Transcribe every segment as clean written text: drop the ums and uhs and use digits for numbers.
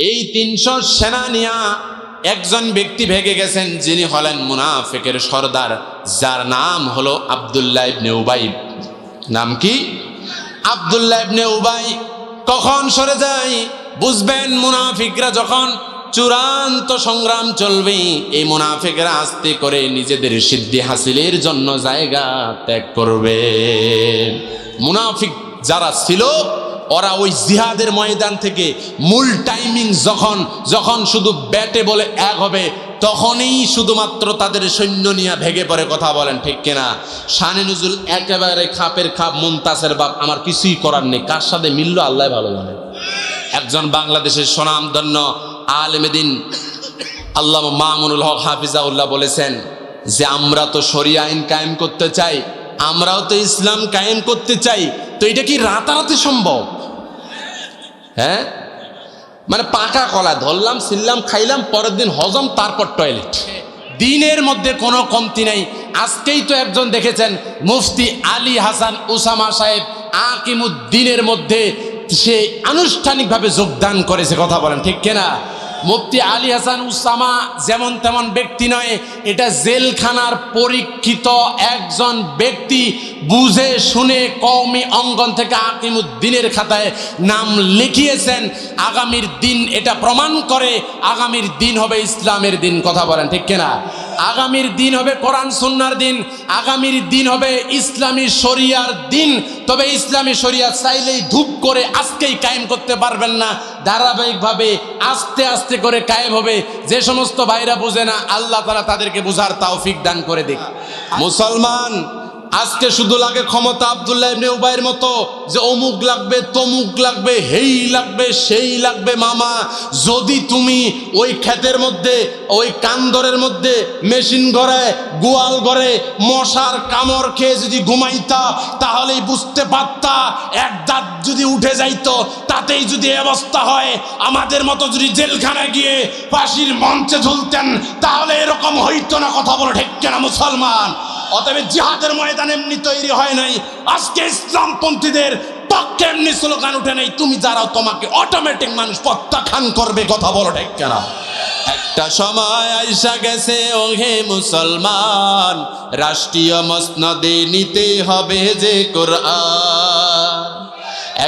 এই 300 সেনা নিয়া একজন ব্যক্তি ভেগে গেছেন, যিনি হলেন মুনাফিকের সর্দার, যার নাম হলো আব্দুল্লাহ ইবনে উবাই। নাম কি? আব্দুল্লাহ ইবনে উবাই। কখন সরে যায় বুঝবেন? মুনাফিকরা যখন চূড়ান্ত সংগ্রাম চলবে, এই মুনাফিকরা আস্তে করে নিজেদের সিদ্ধি হাসিলের জন্য জায়গা ত্যাগ করবে। মুনাফিক যারা ছিল ওরা ওই জিহাদের ময়দান থেকে মূল টাইমিং যখন শুধু ব্যাটে বলে এক হবে, তখনই শুধুমাত্র তাদের সৈন্য নিয়ে ভেগে পড়ে। কথা বলেন ঠিক কিনা? শানে নুজুল একেবারে খাপের খাপ, মুনতাসের বাপ, আমার কিছুই করার নেই, কার সাথে মিলল আল্লাহ ভালো জানে। একজন বাংলাদেশের সুনামধন্য আলেমে দ্বীন আল্লামা মামুনুল হক হাফিজাউল্লাহ বলেছেন যে আমরা তো শরিয়া আইন কায়েম করতে চাই, আমরাও তো ইসলাম কায়েম করতে চাই, তো এটা কি রাতারাতি সম্ভব? হ্যাঁ, মানে পাকা কলা ধরলাম, ছিললাম, খাইলাম, পরের দিন হজম, তারপর টয়লেট। দিনের মধ্যে কোনো কমতি নেই। আজকেই তো একজন দেখেছেন, মুফতি আলী হাসান উসামা সাহেব আকিমুদ্দিনের মধ্যে সে আনুষ্ঠানিকভাবে যোগদান করেছে। কথা বলেন ঠিক কিনা? মুফতি আলী হাসান উসামা যেমন তেমন ব্যক্তি নয়, এটা জেলখানার পরীক্ষিত একজন ব্যক্তি। বুঝে শুনে কওমি অঙ্গন থেকে আকিমুদ্দিনের খাতায় নাম লিখিয়েছেন। আগামীর দিন এটা প্রমাণ করে, আগামীর দিন হবে ইসলামের দিন। কথা বলেন ঠিক কিনা? আগামীর দিন হবে কোরআন সুন্নাহর দিন, আগামীর দিন হবে ইসলামী শরিয়ার দিন। তবে ইসলামী শরিয়া চাইলেই ধূপ করে আজকেই কায়েম করতে পারবেন না, ধারাবাহিকভাবে আস্তে আস্তে করে কায়েম হবে। যে সমস্ত ভাইরা বুঝে না, আল্লাহ তাআলা তাদেরকে বুঝার তৌফিক দান করে দিক। মুসলমান, আজকে শুধু লাগে ক্ষমতা আব্দুল্লাহ ইবনে উবাইয়ের মতো, যে অমুক লাগবে, তমুক লাগবে, হেই লাগবে, সেই লাগবে। মামা, যদি তুমি ওই ক্ষেতের মধ্যে, ওই কান্দরের মধ্যে মেশিন ঘরে, গোয়াল ঘরে মশার কামড় খেয়ে যদি ঘুমাইতা, তাহলেই বুঝতে পারতা এক দাঁত যদি উঠে যাইতো, তাতেই যদি অবস্থা হয়, আমাদের মতো যদি জেলখানায় গিয়ে ফাঁসির মঞ্চে ঝুলতেন, তাহলে এরকম হইতো না। কথা বলো ঠিক কিনা মুসলমান? অতএব জিহাদের ময়দান এমনি তৈরি হয় নাই। আজকে ইসলামপন্থীদের পক্ষে এমনি স্লোগান উঠে নাই, তুমি যারা তোমাকে অটোমেটিক মানুষ প্রত্যাখ্যান করবে। কথা বলো ঠিক কিনা? একটা সময় আইসা গেছে ওহে মুসলমান, রাষ্ট্রীয় মসনদে নিতে হবে যে কোরআন।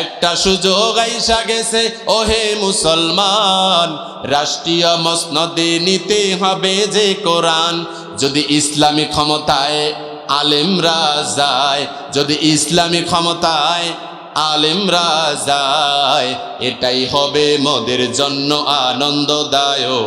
একটা সুযোগ আইসা গেছে ওহে মুসলমান, রাষ্ট্রীয় মসনদে নিতে হবে যে কোরআন। যদি ইসলামী ক্ষমতায় আলেমরা যায়, যদি ইসলামী ক্ষমতায় আলেমরা যায়, এটাই হবে মোদের জন্য আনন্দদায়ক।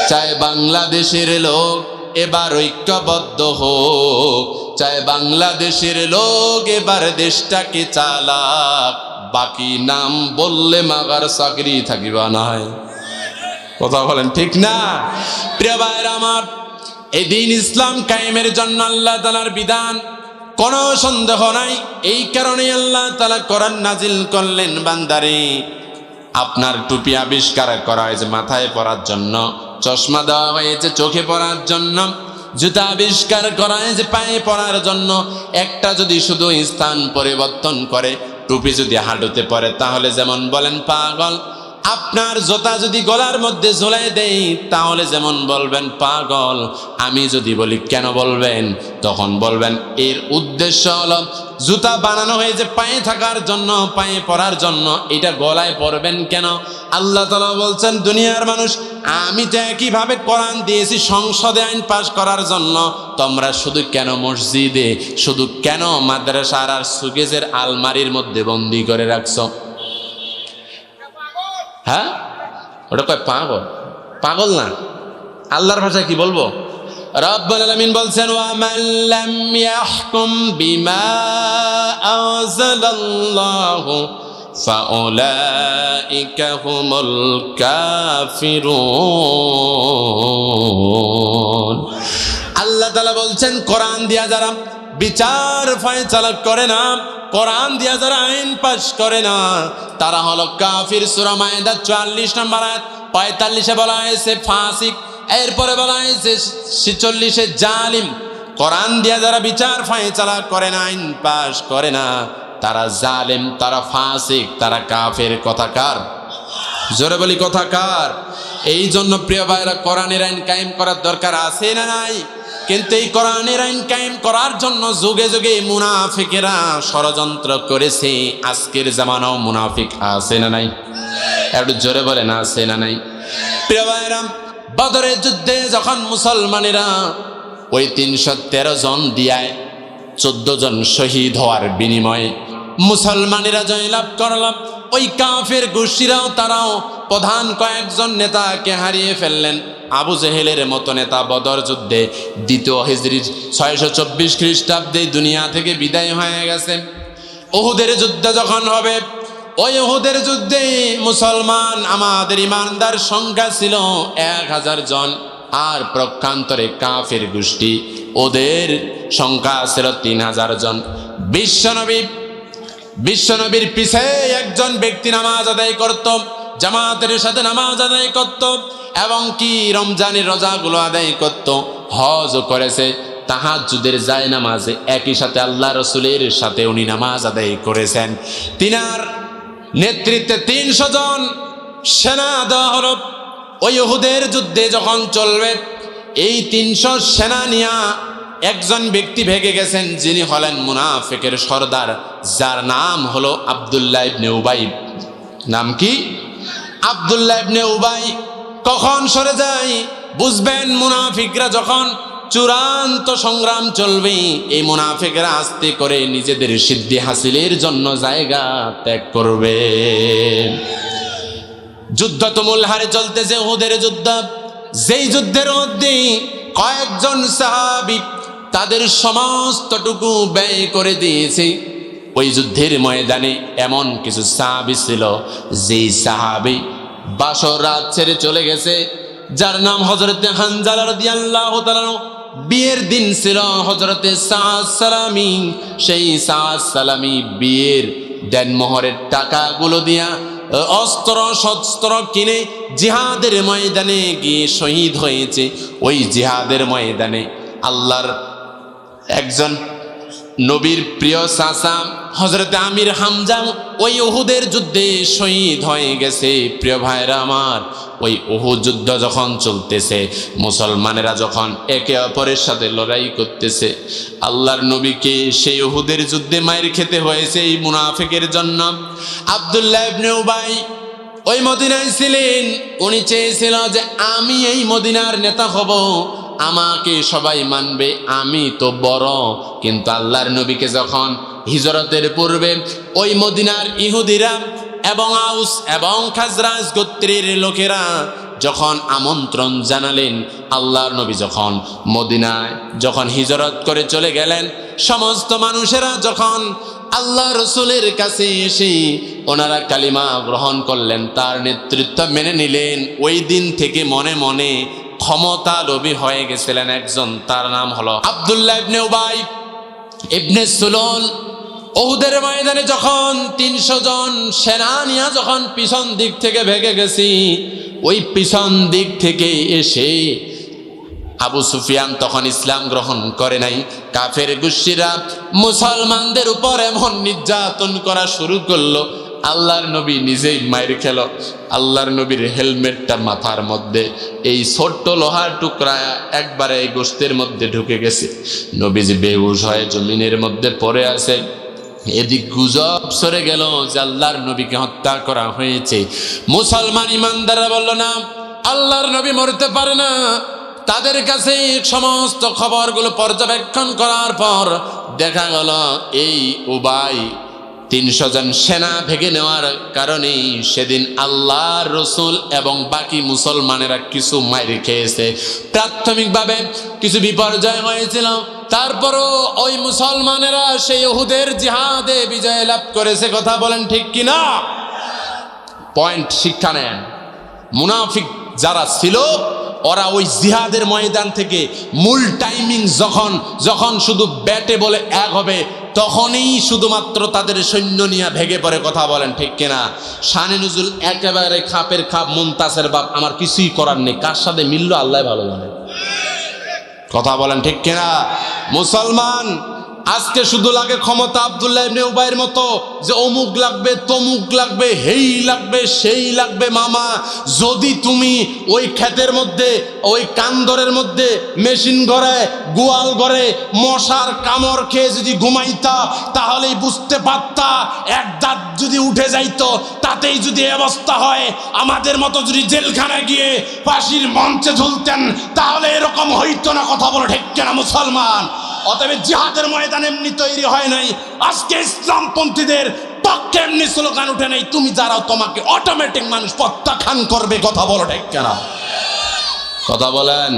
চাই বাংলাদেশের লোক এবার ঐক্যবদ্ধ হোক, চাই বাংলাদেশের লোক এবার দেশটাকে চালাক। বাকি নাম বললে মাগার চাকরি থাকিবা নাই। কথা বলেন ঠিক না? প্রিয় ভাইরা আমার, এই দিন ইসলাম কায়েমের জন্য আল্লাহ তাআলার বিধান, কোনো সন্দেহ নাই। এই কারণে আল্লাহ তাআলা কোরআন নাজিল করলেন, বান্দারে আপনার টুপি আবিষ্কার করা হয়েছে মাথায় পরার জন্য, চশমা দেওয়া হয়েছে চোখে পরার জন্য, জুতা আবিষ্কার করা হয়েছে পায়ে পরার জন্য। একটা যদি শুধু স্থান পরিবর্তন করে, টুপি যদি হাঁটুতে পড়ে, তাহলে যেমন বলেন পাগল। আপনার জুতা যদি গলার মধ্যে ঝুলাই দেই, তাহলে যেমন বলবেন পাগল। আমি যদি বলি কেন বলবেন, তখন বলবেন এর উদ্দেশ্য হলো জুতা বানানো হয়েছে পায়ে থাকার জন্য, পায়ে পরার জন্য, এটা গলায় পরবেন কেন? আল্লাহ তাআলা বলছেন, দুনিয়ার মানুষ, আমি তো একইভাবে কোরআন দিয়েছি সংসদে আইন পাশ করার জন্য, তোমরা শুধু কেন মসজিদে, শুধু কেন মাদ্রাসার আর সুকেজের আলমারির মধ্যে বন্দি করে রাখছো? হ্যাঁ, ওটা কয় পাগল। পাগল না, আল্লাহর ভাষায় কি বলবো? রব্বুল আলামিন বলছেন, ওয়া মান লাম ইয়াহকুম বিমা আনজালাল্লাহু ফাউলাইকা হুমুল কাফিরুন। আল্লাহ তাআলা বলছেন, কোরআন দিয়া যারা বিচার ফয়সালা করে না, কোরআন দিয়া যারা আইন পাশ করে না, তারা হলো কাফির। সূরা মায়েদা 44 নম্বর আয়াত 45-এ বলা হয়েছে ফাসিক, এরপরে বলা হয়েছে 46-এ জালিম। কোরআন দিয়া যারা বিচার ফয়সালা করে না, আইন পাশ করে না, তারা জালিম, তারা ফাসিক, তারা কাফের। কথাকার জোরে বলি কথা কার? এই জন্য প্রিয় ভাইরা কোরআনের আইন কায়েম করার দরকার আছে না নাই? কিন্তু এই কোরআনের আইন কায়েম করার জন্য যুগে যুগে মুনাফিকেরা ষড়যন্ত্র করেছে। আজকের জামানাও মুনাফিক আছে না নাই? একটু জোরে বলেন আছে না নাই? প্রিয় ভাইরা, বদরের যুদ্ধে যখন মুসলমানেরা ওই 313 জন দিয়ায় 14 জন শহীদ হওয়ার বিনিময়ে মুসলমানেরা জয়লাভ করলাম, ওই কাফের গোষ্ঠীরাও তারাও প্রধান কয়েকজন নেতাকে হারিয়ে ফেললেন। আবু জেহেলের মতো নেতা বদর যুদ্ধে 2য় হিজরির 624 খ্রিস্টাব্দে দুনিয়া থেকে বিদায় হয়ে গেছে। উহুদের যুদ্ধ যখন হবে, ওই উহুদের যুদ্ধে মুসলমান আমাদের ইমানদার সংখ্যা ছিল 1000 জন, আর প্রক্ষান্তরে কাফের গোষ্ঠী ওদের সংখ্যা ছিল 3000 জন। বিশ্বনবীর পিছে একজন ব্যক্তি নামাজ আদায় করত, জামাতের সাথে নামাজ আদায় করত, এবং কি রমজানের রোজাগুলো আদায় করত, হজও করেছে। তাহাজ্জুদের যায় নামাজে একই সাথে আল্লাহ রসুলের সাথে উনি নামাজ আদায় করেছেন। তিনার নেতৃত্বে 300 জন সেনা দেওয়া হলো। ওই উহুদের যুদ্ধে যখন চলবে, এই 300 সেনা নিয়া একজন ব্যক্তি ভেগে গেছেন, যিনি হলেন মুনাফিকের সর্দার, যার নাম হলো আব্দুল্লাহ ইবনে উবাই। নাম কি? আব্দুল্লাহ ইবনে উবাই। কখন সরে যায় বুঝবেন? মুনাফিকরা যখন চূড়ান্ত সংগ্রাম চলবে, এই মুনাফিকরা আস্তে করে নিজেদের সিদ্ধি হাসিলের জন্য জায়গা ত্যাগ করবে। যুদ্ধ তুমুল হারে চলতেছে, উহুদের যুদ্ধ। যেই যুদ্ধের মধ্যে কয়েকজন সাহাবী তাদের সমস্তটুকু ব্যয় করে দিয়েছে। ওই যুদ্ধের ময়দানে এমন কিছু সাহাবী ছিল, যেই সাহাবী বাসর রাত ছেড়ে চলে গেছে, যার নাম হযরতে হানজালা রাদিয়াল্লাহু তাআলা। বিয়ের দিন ছিল হযরতে সাদ সালামী। সেই সাদ সালামী বিয়ের দেনমোহরের টাকাগুলো দিয়া অস্ত্র শস্ত্র কিনে জিহাদের ময়দানে গিয়ে শহীদ হয়েছে। ওই জিহাদের ময়দানে আল্লাহর একজন নবীর প্রিয় চাচা হযরতে আমির হামজা ওই উহুদের যুদ্ধে শহীদ হয়ে গেছে। প্রিয় ভাইরা আমার, ওই উহুদ যুদ্ধ যখন চলতেছে, মুসলমানেরা যখন একে অপরের সাথে লড়াই করতেছে, আল্লাহর নবীকে সেই উহুদের যুদ্ধে মায়ের খেতে হয়েছে এই মুনাফিকের জন্য। আব্দুল্লাহ ইবনে উবাই ওই মদিনায় ছিলেন। উনি চেয়েছিল যে আমি এই মদিনার নেতা হব, আমাকে সবাই মানবে, আমি তো বড়। কিন্তু আল্লাহর নবীকে যখন হিজরতের পূর্বে ওই মদিনার ইহুদিরা এবং আউস এবং খাজরাজ গোত্রের লোকেরা যখন আমন্ত্রণ জানালেন, আল্লাহর নবী যখন মদিনায় যখন হিজরত করে চলে গেলেন, সমস্ত মানুষেরা যখন আল্লাহ রসুলের কাছে এসে ওনারা কালিমা গ্রহণ করলেন, তার নেতৃত্ব মেনে নিলেন। ওই দিন থেকে মনে মনে ক্ষমতা লোভী হয়ে গেছিলেন একজন, তার নাম হলো আব্দুল্লাহ ইবনে উবাই ইবনে সুলুল। উহুদের ময়দানে যখন 300 জন সেনা নিয়ে যখন পিছন দিক থেকে ভেগে গেছি, ওই পিছন দিক থেকে এসে আবু সুফিয়ান তখন ইসলাম গ্রহণ করে নাই। কাফের গোষ্ঠীরা মুসলমানদের উপর এমন নির্যাতন করা শুরু করলো, আল্লাহর নবী নিজেই মাইর খেল। আল্লাহর নবীর হেলমেটটা মাথার মধ্যে, এই ছোট্ট লোহার টুকরা একবারে এই গোশতের মধ্যে ঢুকে গেছে। নবীজি বেহুশ হয়ে জমিনের মধ্যে পড়ে আছে। এদিক গুজব সরে গেল যে আল্লাহর নবীকে হত্যা করা হয়েছে। মুসলমান ইমানদাররা বলল না, আল্লাহর নবী মরতে পারে না। তাদের কাছে সমস্ত খবরগুলো পর্যবেক্ষণ করার পর দেখা গেল এই উবাই 300 জন সেনা ভেঙে নেওয়ার কারণে সেদিন আল্লাহর রসুল এবং বাকি মুসলমানেরা কিছু মাইর খেয়েছে। প্রাথমিকভাবে কিছু বিপর্যয় হয়েছিল, তারপরও ওই মুসলমানেরা সেই উহুদের জিহাদে বিজয় লাভ করেছে। কথা বলেন ঠিক কিনা? পয়েন্ট শিক্ষা নেন। মুনাফিক যারা ছিল ওরা ওই জিহাদের ময়দান থেকে মূল টাইমিং যখন শুধু ব্যাটে বলে এক হবে, তখনই শুধুমাত্র তাদের সৈন্য নিয়ে ভেগে পড়ে। কথা বলেন ঠিক কিনা? শানে নুজুল একেবারে খাপের খাপ, মুনতাসের বাপ, আমার কিছুই করার নেই, কার সাথে মিললো আল্লাহ ভালো জানে। কথা বলেন ঠিক কিনা? মুসলমান আজকে শুধু লাগে ক্ষমতা আব্দুল্লাহ ইবনে উবাইয়ের মতো, যে অমুক লাগবে, তমুক লাগবে, হেই লাগবে, সেই লাগবে। মামা, যদি তুমি ওই ক্ষেতের মধ্যে, ওই কান্দরের মধ্যে মেশিন ঘরে, গোয়াল ঘরে মশার কামড় খেয়ে যদি ঘুমাইতা, তাহলেই বুঝতে পারতা এক দাঁত যদি উঠে যাইতো, তাতেই যদি অবস্থা হয়, আমাদের মতো যদি জেলখানায় গিয়ে ফাঁসির মঞ্চে ঝুলতেন, তাহলে এরকম হইতো না। কথা বলো ঠিক কিনা মুসলমান? অতএব জিহাদের ময়দান এমনি তৈরি হয় নাই, আজকে ইসলামপন্থীদের পক্ষে এমনি স্লোগান উঠে নাই। তুমি যারা, তোমাকে অটোমেটিক মানুষ প্রত্যাখ্যান করবে। কথা বলো ঠিক কিনা? কথা বলেন।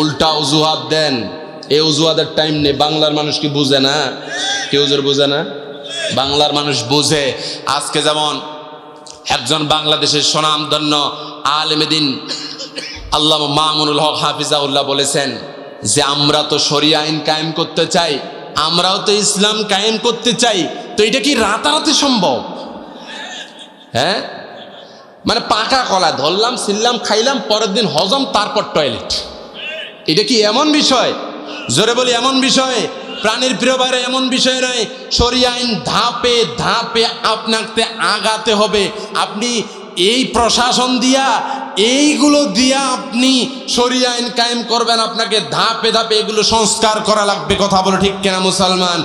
উল্টা অজুহাত দেন, এই অজুহাতের টাইম নেই। বাংলার মানুষ কি বুঝে না? কেউ জোর বুঝে না? বাংলার মানুষ বুঝে। আজকে যেমন একজন বাংলাদেশের স্বনামধন্য আলেমে দ্বীন আল্লামা মামুনুল হক হাফিজাউল্লাহ বলেছেন যে আমরা তো শরিয়া আইন কায়েম করতে চাই, আমরাও তো ইসলাম কায়েম করতে চাই, তো এটা কি রাতারাতি সম্ভব? হ্যাঁ, মানে পাকা কলা ধরলাম, ছিললাম, খাইলাম, পরের দিন হজম, তারপর টয়লেট, এটা কি এমন বিষয়? জোরে বলি এমন বিষয়? প্রাণীর প্রিয় ভাইরা, এমন বিষয় নয়। শরিয়া আইন ধাপে ধাপে আপনাকে আগাতে হবে। আপনি এই প্রশাসন দিয়া, এইগুলো দিয়া আপনি শরিয়া আইন কায়েম করবেন, আপনাকে ধাপে ধাপে এগুলো সংস্কার করা লাগবে। কথা বলো ঠিক কিনা মুসলমান?